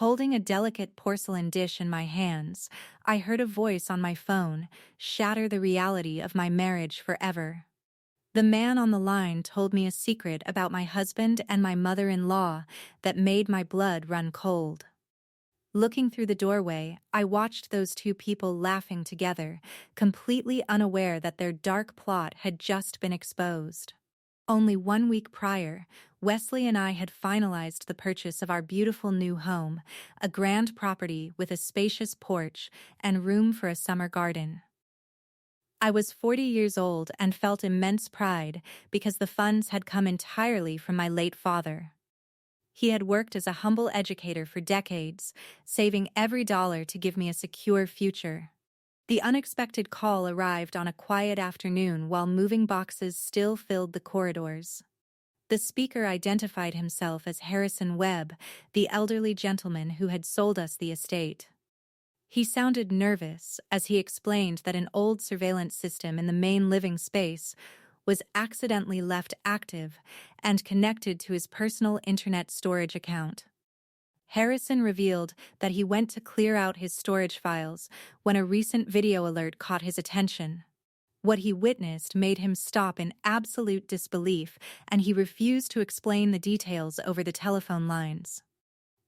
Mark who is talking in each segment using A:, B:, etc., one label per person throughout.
A: Holding a delicate porcelain dish in my hands, I heard a voice on my phone shatter the reality of my marriage forever. The man on the line told me a secret about my husband and my mother-in-law that made my blood run cold. Looking through the doorway, I watched those two people laughing together, completely unaware that their dark plot had just been exposed. Only 1 week prior, Wesley and I had finalized the purchase of our beautiful new home, a grand property with a spacious porch and room for a summer garden. I was 40 years old and felt immense pride because the funds had come entirely from my late father. He had worked as a humble educator for decades, saving every dollar to give me a secure future. The unexpected call arrived on a quiet afternoon while moving boxes still filled the corridors. The speaker identified himself as Harrison Webb, the elderly gentleman who had sold us the estate. He sounded nervous as he explained that an old surveillance system in the main living space was accidentally left active and connected to his personal internet storage account. Harrison revealed that he went to clear out his storage files when a recent video alert caught his attention. What he witnessed made him stop in absolute disbelief, and he refused to explain the details over the telephone lines.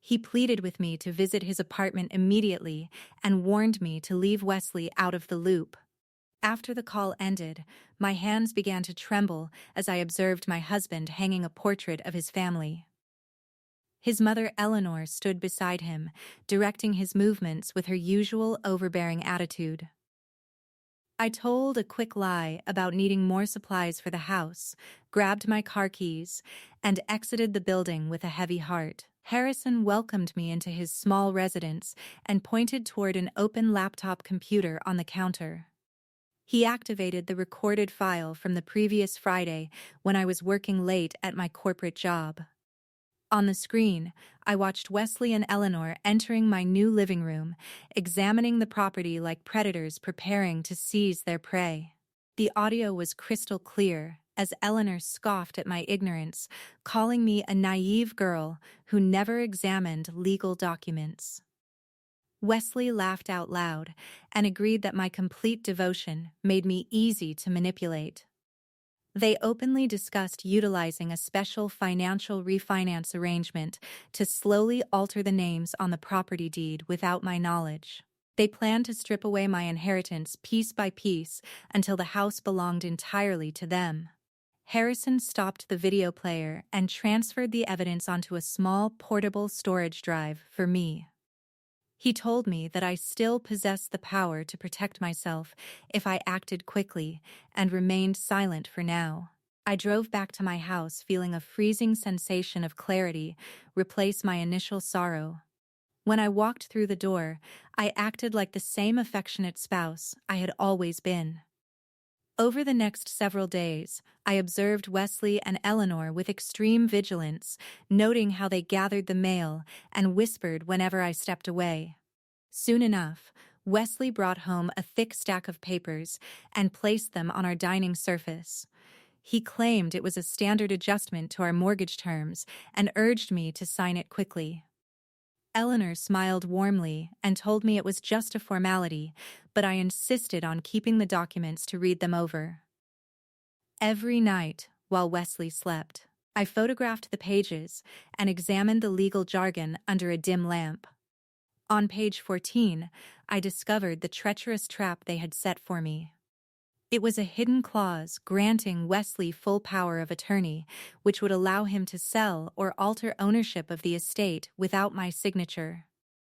A: He pleaded with me to visit his apartment immediately and warned me to leave Wesley out of the loop. After the call ended, my hands began to tremble as I observed my husband hanging a portrait of his family. His mother Eleanor stood beside him, directing his movements with her usual overbearing attitude. I told a quick lie about needing more supplies for the house, grabbed my car keys, and exited the building with a heavy heart. Harrison welcomed me into his small residence and pointed toward an open laptop computer on the counter. He activated the recorded file from the previous Friday when I was working late at my corporate job. On the screen, I watched Wesley and Eleanor entering my new living room, examining the property like predators preparing to seize their prey. The audio was crystal clear as Eleanor scoffed at my ignorance, calling me a naive girl who never examined legal documents. Wesley laughed out loud and agreed that my complete devotion made me easy to manipulate. They openly discussed utilizing a special financial refinance arrangement to slowly alter the names on the property deed without my knowledge. They planned to strip away my inheritance piece by piece until the house belonged entirely to them. Harrison stopped the video player and transferred the evidence onto a small portable storage drive for me. He told me that I still possessed the power to protect myself if I acted quickly and remained silent for now. I drove back to my house feeling a freezing sensation of clarity replace my initial sorrow. When I walked through the door, I acted like the same affectionate spouse I had always been. Over the next several days, I observed Wesley and Eleanor with extreme vigilance, noting how they gathered the mail and whispered whenever I stepped away. Soon enough, Wesley brought home a thick stack of papers and placed them on our dining surface. He claimed it was a standard adjustment to our mortgage terms and urged me to sign it quickly. Eleanor smiled warmly and told me it was just a formality, but I insisted on keeping the documents to read them over. Every night, while Wesley slept, I photographed the pages and examined the legal jargon under a dim lamp. On page 14, I discovered the treacherous trap they had set for me. It was a hidden clause granting Wesley full power of attorney, which would allow him to sell or alter ownership of the estate without my signature.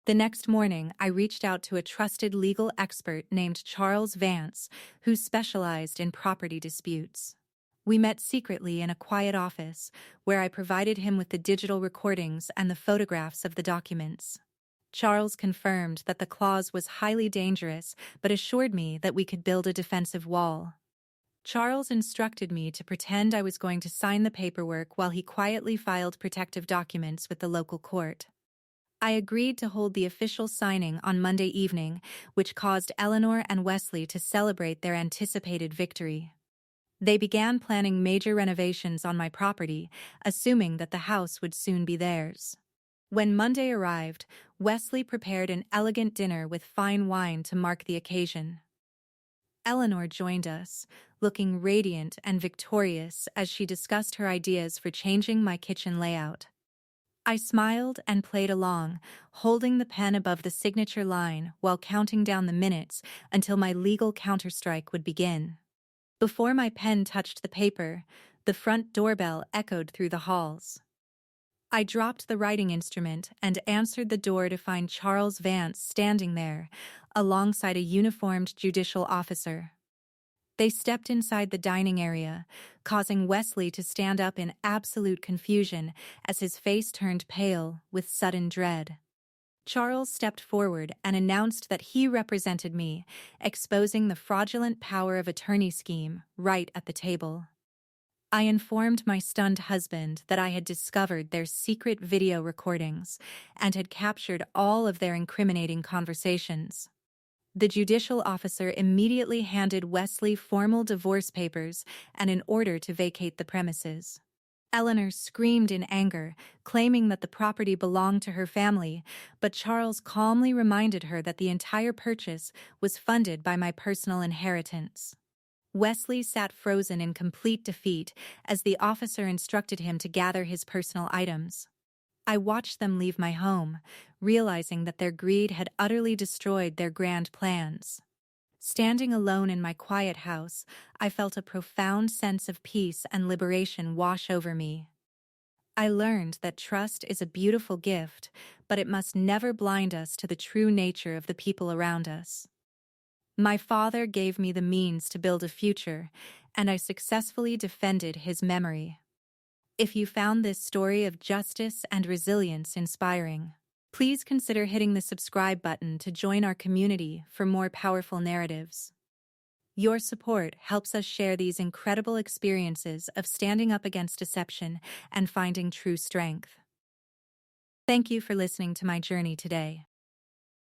A: The next morning, I reached out to a trusted legal expert named Charles Vance, who specialized in property disputes. We met secretly in a quiet office, where I provided him with the digital recordings and the photographs of the documents. Charles confirmed that the clause was highly dangerous, but assured me that we could build a defensive wall. Charles instructed me to pretend I was going to sign the paperwork while he quietly filed protective documents with the local court. I agreed to hold the official signing on Monday evening, which caused Eleanor and Wesley to celebrate their anticipated victory. They began planning major renovations on my property, assuming that the house would soon be theirs. When Monday arrived, Wesley prepared an elegant dinner with fine wine to mark the occasion. Eleanor joined us, looking radiant and victorious as she discussed her ideas for changing my kitchen layout. I smiled and played along, holding the pen above the signature line while counting down the minutes until my legal counterstrike would begin. Before my pen touched the paper, the front doorbell echoed through the halls. I dropped the writing instrument and answered the door to find Charles Vance standing there, alongside a uniformed judicial officer. They stepped inside the dining area, causing Wesley to stand up in absolute confusion as his face turned pale with sudden dread. Charles stepped forward and announced that he represented me, exposing the fraudulent power of attorney scheme right at the table. I informed my stunned husband that I had discovered their secret video recordings and had captured all of their incriminating conversations. The judicial officer immediately handed Wesley formal divorce papers and an order to vacate the premises. Eleanor screamed in anger, claiming that the property belonged to her family, but Charles calmly reminded her that the entire purchase was funded by my personal inheritance. Wesley sat frozen in complete defeat as the officer instructed him to gather his personal items. I watched them leave my home, realizing that their greed had utterly destroyed their grand plans. Standing alone in my quiet house, I felt a profound sense of peace and liberation wash over me. I learned that trust is a beautiful gift, but it must never blind us to the true nature of the people around us. My father gave me the means to build a future, and I successfully defended his memory. If you found this story of justice and resilience inspiring, please consider hitting the subscribe button to join our community for more powerful narratives. Your support helps us share these incredible experiences of standing up against deception and finding true strength. Thank you for listening to my journey today.